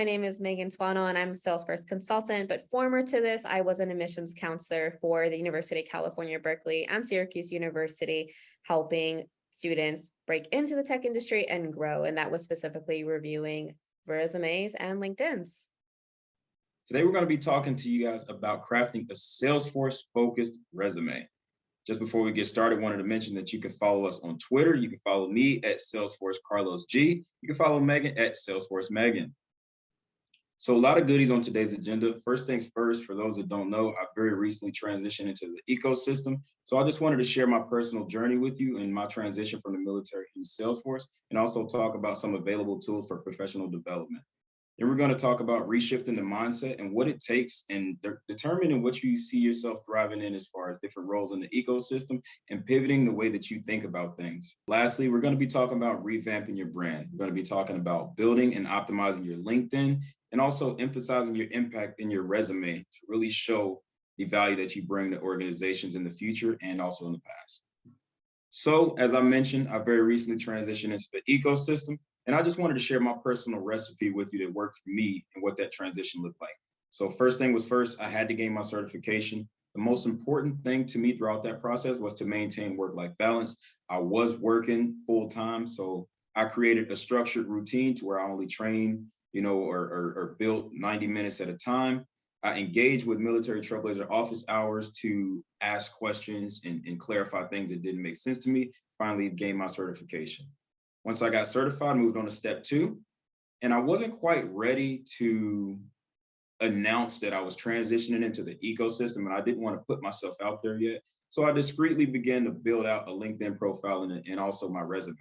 My name is Megan Twano and I'm a Salesforce consultant, but former to this, I was an admissions counselor for the University of California, Berkeley and Syracuse University, helping students break into the tech industry and grow. And that was specifically reviewing resumes and LinkedIn's. Today, we're going to be talking to you guys about crafting a Salesforce-focused resume. Just before we get started, I wanted to mention that you can follow us on Twitter. You can follow me at Salesforce Karlos G. You can follow Megan at Salesforce Megan. So a lot of goodies on today's agenda. First things first, for those that don't know, I very recently transitioned into the ecosystem. So I just wanted to share my personal journey with you and my transition from the military to Salesforce, and also talk about some available tools for professional development. And we're going to talk about reshifting the mindset and what it takes and determining what you see yourself thriving in as far as different roles in the ecosystem and pivoting the way that you think about things. Lastly, we're going to be talking about revamping your brand. We're going to be talking about building and optimizing your LinkedIn and also emphasizing your impact in your resume to really show the value that you bring to organizations in the future and also in the past. So as I mentioned, I very recently transitioned into the ecosystem. And I just wanted to share my personal recipe with you that worked for me and what that transition looked like. So first thing was first, I had to gain my certification. The most important thing to me throughout that process was to maintain work-life balance. I was working full time, so I created a structured routine to where I only train, or built 90 minutes at a time. I engaged with military trailblazer office hours to ask questions and clarify things that didn't make sense to me. Finally, gained my certification. Once I got certified, I moved on to step 2, and I wasn't quite ready to announce that I was transitioning into the ecosystem, and I didn't want to put myself out there yet. So I discreetly began to build out a LinkedIn profile and also my resume.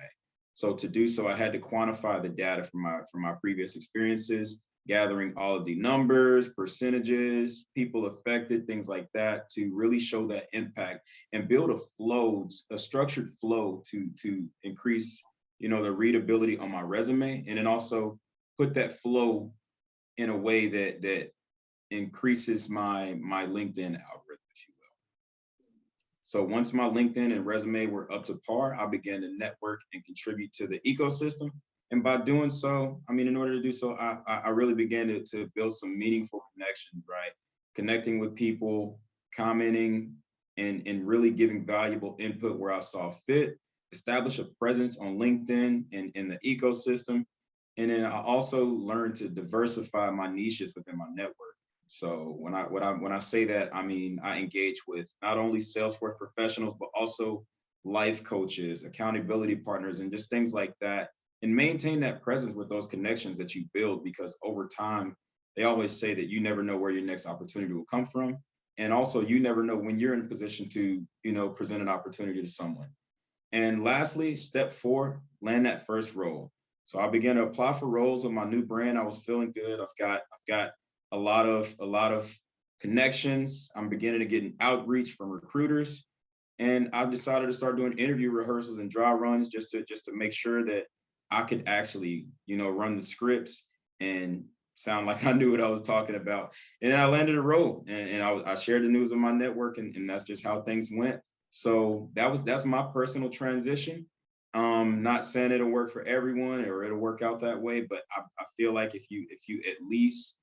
So to do so, I had to quantify the data from my previous experiences, gathering all of the numbers, percentages, people affected, things like that, to really show that impact and build a flow, a structured flow to increase the readability on my resume, and then also put that flow in a way that increases my LinkedIn algorithm, if you will. So once my LinkedIn and resume were up to par, I began to network and contribute to the ecosystem. And by doing so, in order to do so, I really began to build some meaningful connections, right? Connecting with people, commenting, and really giving valuable input where I saw fit. Establish a presence on LinkedIn and in the ecosystem. And then I also learned to diversify my niches within my network. So when I say that, I engage with not only Salesforce professionals, but also life coaches, accountability partners, and just things like that. And maintain that presence with those connections that you build, because over time, they always say that you never know where your next opportunity will come from. And also you never know when you're in a position to, present an opportunity to someone. And lastly, step 4, land that first role. So I began to apply for roles with my new brand. I was feeling good. I've got a lot of connections. I'm beginning to get an outreach from recruiters. And I decided to start doing interview rehearsals and dry runs just to make sure that I could actually, run the scripts and sound like I knew what I was talking about. And then I landed a role, and I shared the news with my network, and that's just how things went. So that's my personal transition. Not saying it'll work for everyone or it'll work out that way, but I feel like if you at least,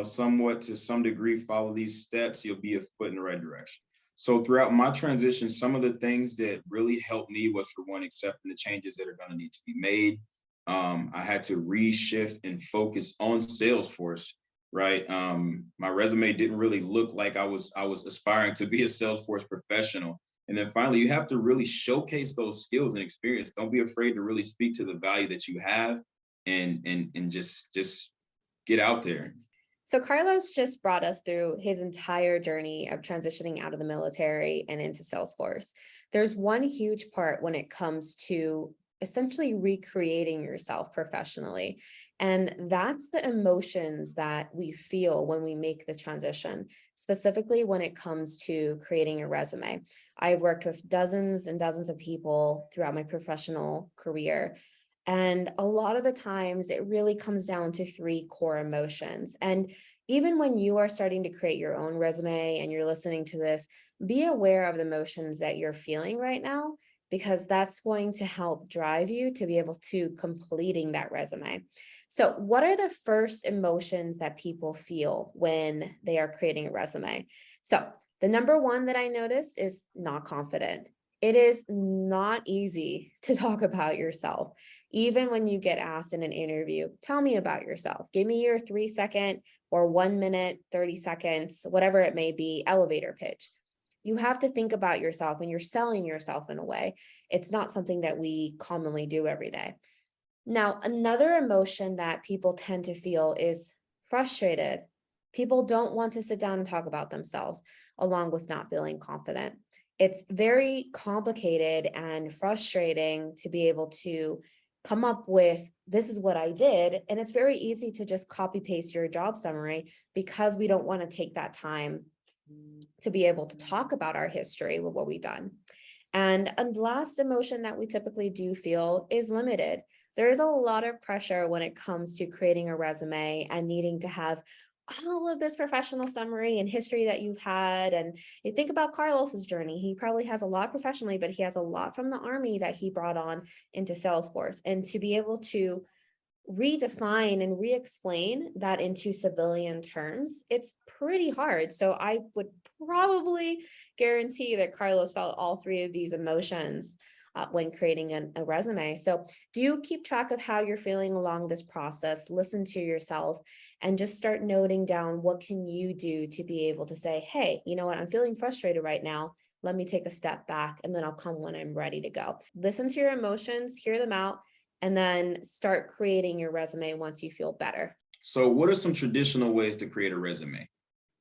somewhat to some degree follow these steps, you'll be a foot in the right direction. So throughout my transition, some of the things that really helped me was, for one, accepting the changes that are going to need to be made. I had to reshift and focus on Salesforce, right? My resume didn't really look like I was aspiring to be a Salesforce professional. And then finally, you have to really showcase those skills and experience. Don't be afraid to really speak to the value that you have and just get out there. So Carlos just brought us through his entire journey of transitioning out of the military and into Salesforce. There's one huge part when it comes to essentially recreating yourself professionally. And that's the emotions that we feel when we make the transition, specifically when it comes to creating a resume. I've worked with dozens and dozens of people throughout my professional career. And a lot of the times it really comes down to 3 core emotions. And even when you are starting to create your own resume and you're listening to this, be aware of the emotions that you're feeling right now, because that's going to help drive you to be able to completing that resume. So, what are the first emotions that people feel when they are creating a resume? So, the number one that I noticed is not confident. It is not easy to talk about yourself. Even when you get asked in an interview, tell me about yourself. Give me your 3 second or 1 minute, 30 seconds, whatever it may be, elevator pitch. You have to think about yourself when you're selling yourself in a way. It's not something that we commonly do every day. Now, another emotion that people tend to feel is frustrated. People don't want to sit down and talk about themselves, along with not feeling confident. It's very complicated and frustrating to be able to come up with this is what I did. And it's very easy to just copy paste your job summary because we don't want to take that time to be able to talk about our history with what we've done. And a last emotion that we typically do feel is limited. There is a lot of pressure when it comes to creating a resume and needing to have all of this professional summary and history that you've had. And you think about Carlos's journey, he probably has a lot professionally, but he has a lot from the army that he brought on into Salesforce. And to be able to redefine and re-explain that into civilian terms, it's pretty hard. So I would probably guarantee that Karlos felt all three of these emotions when creating a resume. So do you keep track of how you're feeling along this process? Listen to yourself and just start noting down what can you do to be able to say, hey, you know what, I'm feeling frustrated right now. Let me take a step back and then I'll come when I'm ready to go. Listen to your emotions, hear them out, and then start creating your resume once you feel better. So what are some traditional ways to create a resume?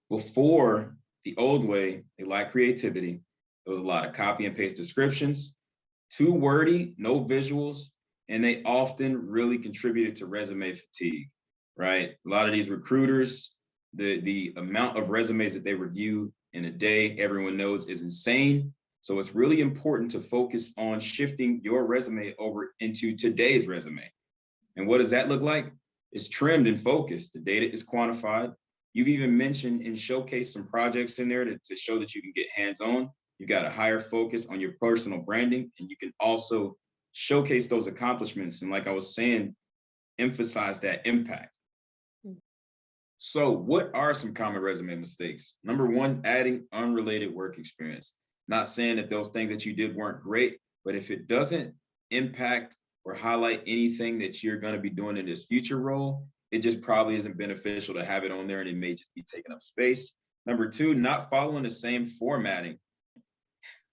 Before, the old way, they lacked creativity. There was a lot of copy and paste descriptions, too wordy, no visuals, and they often really contributed to resume fatigue, right? A lot of these recruiters, the amount of resumes that they review in a day, everyone knows is insane. So it's really important to focus on shifting your resume over into today's resume. And what does that look like? It's trimmed and focused. The data is quantified. You've even mentioned and showcased some projects in there to show that you can get hands-on. You've got a higher focus on your personal branding, and you can also showcase those accomplishments. And like I was saying, emphasize that impact. So what are some common resume mistakes? Number one, adding unrelated work experience. Not saying that those things that you did weren't great, but if it doesn't impact or highlight anything that you're going to be doing in this future role, it just probably isn't beneficial to have it on there and it may just be taking up space. Number two, not following the same formatting.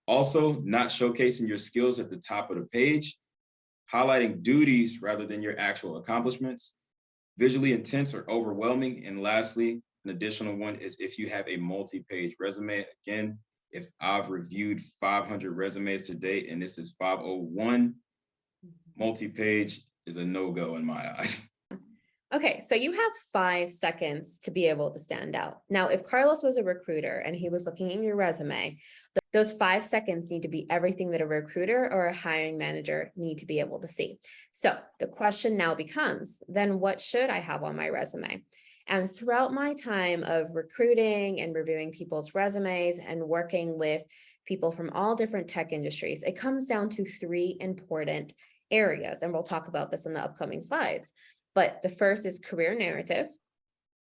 Also, not showcasing your skills at the top of the page, highlighting duties rather than your actual accomplishments, visually intense or overwhelming. And lastly, an additional one is if you have a multi-page resume. Again, if I've reviewed 500 resumes to date and this is 501, multi-page is a no-go in my eyes. Okay, so you have 5 seconds to be able to stand out. Now, if Karlos was a recruiter and he was looking at your resume, those 5 seconds need to be everything that a recruiter or a hiring manager need to be able to see. So the question now becomes, then what should I have on my resume? And throughout my time of recruiting and reviewing people's resumes and working with people from all different tech industries, it comes down to three important areas. And we'll talk about this in the upcoming slides. But the first is career narrative,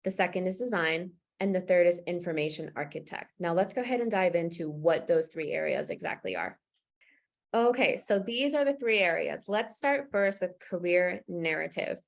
the second is design, and the third is information architect. Now let's go ahead and dive into what those three areas exactly are. Okay, so these are the three areas. Let's start first with career narrative.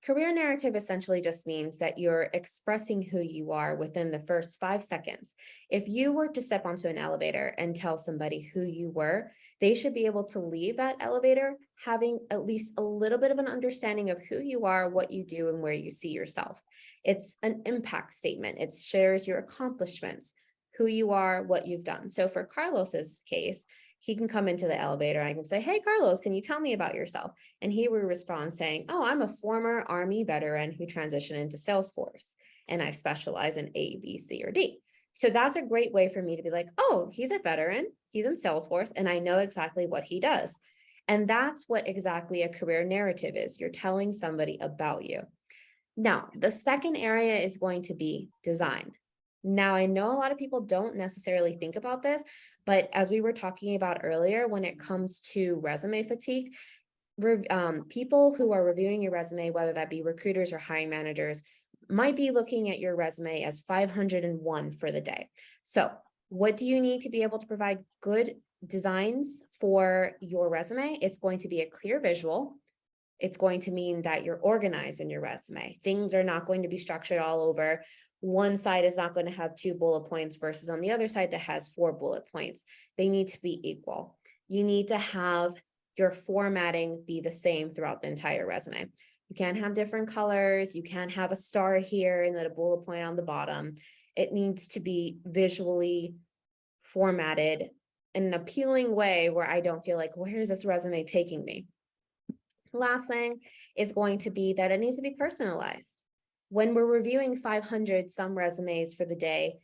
Career narrative essentially just means that you're expressing who you are within the first 5 seconds. If you were to step onto an elevator and tell somebody who you were, they should be able to leave that elevator having at least a little bit of an understanding of who you are, what you do, and where you see yourself. It's an impact statement. It shares your accomplishments, who you are, what you've done. So for Karlos's case, he can come into the elevator. I can say, hey, Karlos, can you tell me about yourself? And he will respond saying, oh, I'm a former Army veteran who transitioned into Salesforce, and I specialize in A, B, C, or D. So that's a great way for me to be like, oh, he's a veteran, he's in Salesforce, and I know exactly what he does. And that's what exactly a career narrative is. You're telling somebody about you. Now, the second area is going to be design. Now, I know a lot of people don't necessarily think about this, but as we were talking about earlier, when it comes to resume fatigue, people who are reviewing your resume, whether that be recruiters or hiring managers, might be looking at your resume as 501 for the day. So what do you need to be able to provide good designs for your resume? It's going to be a clear visual. It's going to mean that you're organized in your resume. Things are not going to be structured all over. One side is not going to have 2 bullet points versus on the other side that has 4 bullet points. They need to be equal. You need to have your formatting be the same throughout the entire resume. You can't have different colors. You can't have a star here and then a bullet point on the bottom. It needs to be visually formatted in an appealing way where I don't feel like, where is this resume taking me? Last thing is going to be that it needs to be personalized. When we're reviewing 500 some resumes for the day,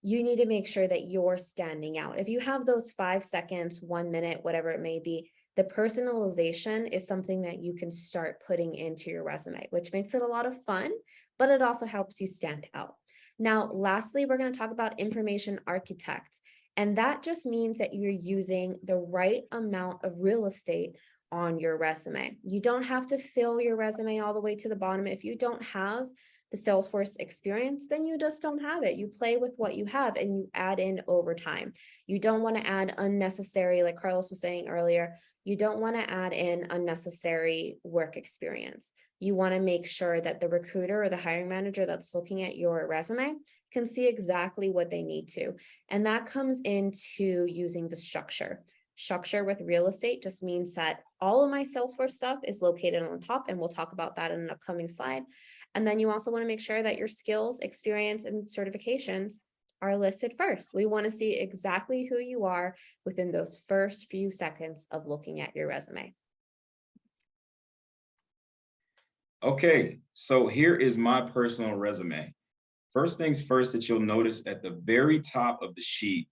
you need to make sure that you're standing out. If you have those 5 seconds, 1 minute, whatever it may be, the personalization is something that you can start putting into your resume, which makes it a lot of fun, but it also helps you stand out. Now, lastly, we're going to talk about information architect. And that just means that you're using the right amount of real estate on your resume. You don't have to fill your resume all the way to the bottom. If you don't have the Salesforce experience, then you just don't have it. You play with what you have and you add in over time. You don't want to add unnecessary, like Karlos was saying earlier, you don't want to add in unnecessary work experience. You want to make sure that the recruiter or the hiring manager that's looking at your resume can see exactly what they need to. And that comes into using the structure. Structure with real estate just means that all of my Salesforce stuff is located on the top, and we'll talk about that in an upcoming slide. And then you also want to make sure that your skills, experience, and certifications are listed first. We want to see exactly who you are within those first few seconds of looking at your resume. Okay, so here is my personal resume. First things first that you'll notice at the very top of the sheet,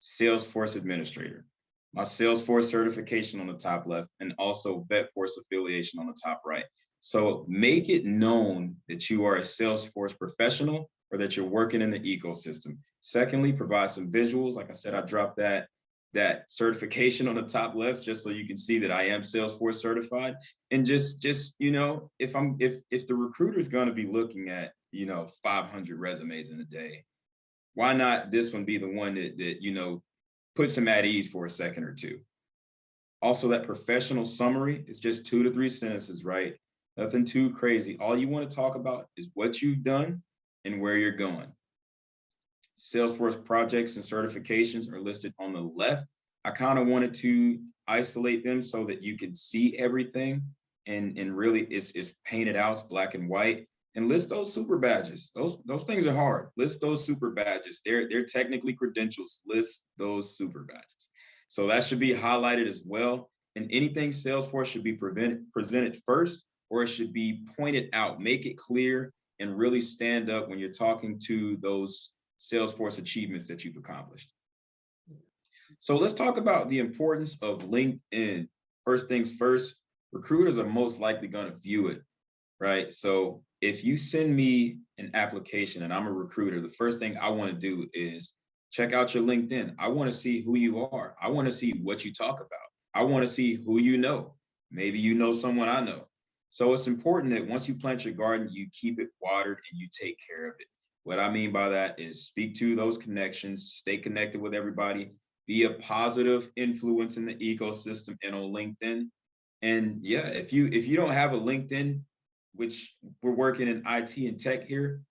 Salesforce Administrator. My Salesforce certification on the top left, and also VetForce affiliation on the top right. So make it known that you are a Salesforce professional or that you're working in the ecosystem. Secondly, provide some visuals. Like I said, I dropped that certification on the top left just so you can see that I am Salesforce certified. And just you know, if the recruiter is going to be looking at 500 resumes in a day, why not this one be the one that puts them at ease for a second or two? Also, that professional summary is just 2 to 3 sentences, right? Nothing too crazy. All you want to talk about is what you've done and where you're going. Salesforce projects and certifications are listed on the left. I kind of wanted to isolate them so that you could see everything and really it's painted out, it's black and white. And list those super badges. Those things are hard. List those super badges. They're technically credentials. List those super badges. So that should be highlighted as well. And anything Salesforce should be presented first, or it should be pointed out. Make it clear and really stand up when you're talking to those Salesforce achievements that you've accomplished. So let's talk about the importance of LinkedIn. First things first, recruiters are most likely going to view it, right? So if you send me an application and I'm a recruiter, the first thing I want to do is check out your LinkedIn. I want to see who you are. I want to see what you talk about. I want to see who you know. Maybe you know someone I know. So it's important that once you plant your garden, you keep it watered and you take care of it. What I mean by that is speak to those connections, stay connected with everybody, be a positive influence in the ecosystem and on LinkedIn. And yeah, if you don't have a LinkedIn, which we're working in IT and tech here,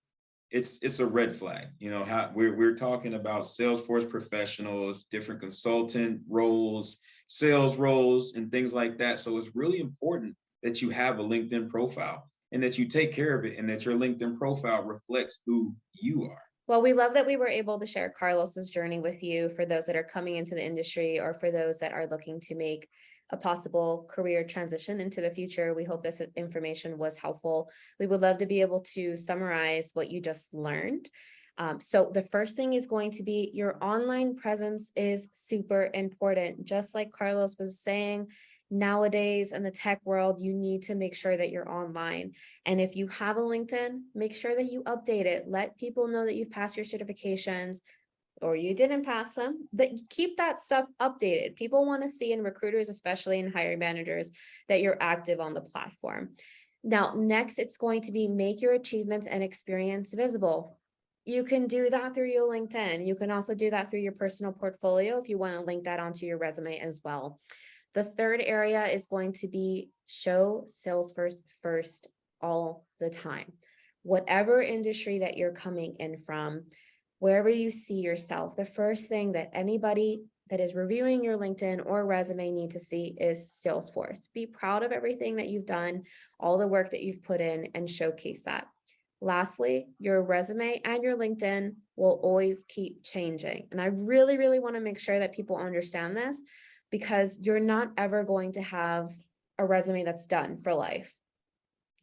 it's a red flag. How we're talking about Salesforce professionals, different consultant roles, sales roles, and things like that. So it's really important that you have a LinkedIn profile and that you take care of it and that your LinkedIn profile reflects who you are. Well, we love that we were able to share Karlos's journey with you for those that are coming into the industry or for those that are looking to make a possible career transition into the future. We hope this information was helpful. We would love to be able to summarize what you just learned. So the first thing is going to be your online presence is super important. Just like Karlos was saying, nowadays in the tech world, you need to make sure that you're online. And if you have a LinkedIn, make sure that you update it. Let people know that you've passed your certifications. or you didn't pass them, that you keep that stuff updated. People want to see, and recruiters, especially and hiring managers, that you're active on the platform. Now, next, it's going to be make your achievements and experience visible. You can do that through your LinkedIn. You can also do that through your personal portfolio if you want to link that onto your resume as well. The third area is going to be show Salesforce first all the time. Whatever industry that you're coming in from, wherever you see yourself, the first thing that anybody that is reviewing your LinkedIn or resume need to see is Salesforce. Be proud of everything that you've done, all the work that you've put in, and showcase that. Lastly, your resume and your LinkedIn will always keep changing. And I really, really want to make sure that people understand this, because you're not ever going to have a resume that's done for life.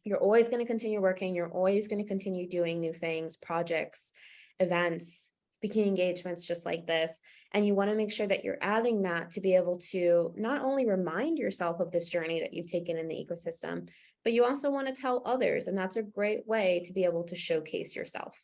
You're always going to continue working. You're always going to continue doing new things, projects, events, speaking engagements, just like this. And you want to make sure that you're adding that to be able to not only remind yourself of this journey that you've taken in the ecosystem, but you also want to tell others. And that's a great way to be able to showcase yourself.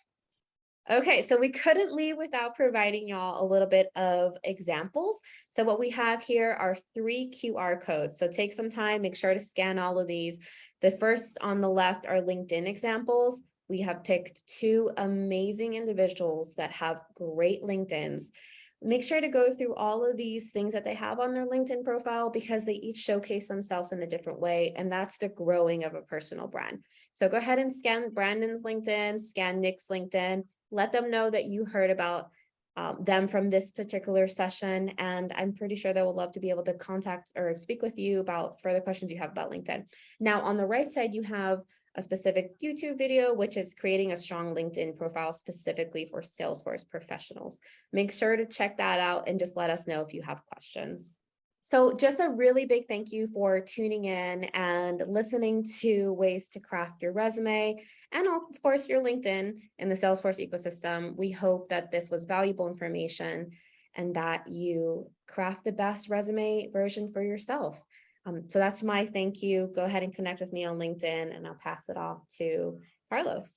Okay, so we couldn't leave without providing y'all a little bit of examples. So what we have here are 3 QR codes. So take some time, make sure to scan all of these. The first on the left are LinkedIn examples. We have picked 2 amazing individuals that have great LinkedIns. Make sure to go through all of these things that they have on their LinkedIn profile, because they each showcase themselves in a different way. And that's the growing of a personal brand. So go ahead and scan Brandon's LinkedIn, scan Nick's LinkedIn. Let them know that you heard about them from this particular session. And I'm pretty sure they will love to be able to contact or speak with you about further questions you have about LinkedIn. Now, on the right side, you have a specific YouTube video, which is creating a strong LinkedIn profile specifically for Salesforce professionals. Make sure to check that out and just let us know if you have questions. So just a really big thank you for tuning in and listening to ways to craft your resume and of course your LinkedIn in the Salesforce ecosystem. We hope that this was valuable information and that you craft the best resume version for yourself. So that's my thank you. Go ahead and connect with me on LinkedIn, and I'll pass it off to Karlos.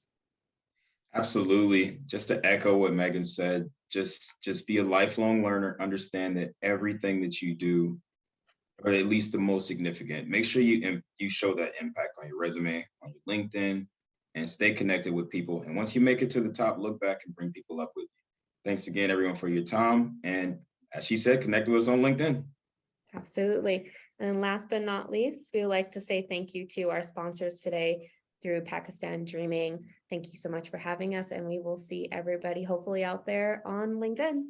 Absolutely. Just to echo what Megan said, just be a lifelong learner. Understand that everything that you do, or at least the most significant, make sure you show that impact on your resume, on your LinkedIn, and stay connected with people. And once you make it to the top, look back and bring people up with you. Thanks again, everyone, for your time. And as she said, connect with us on LinkedIn. Absolutely. And last but not least, we would like to say thank you to our sponsors today through Pakistain Dreamin. Thank you so much for having us, and we will see everybody hopefully out there on LinkedIn.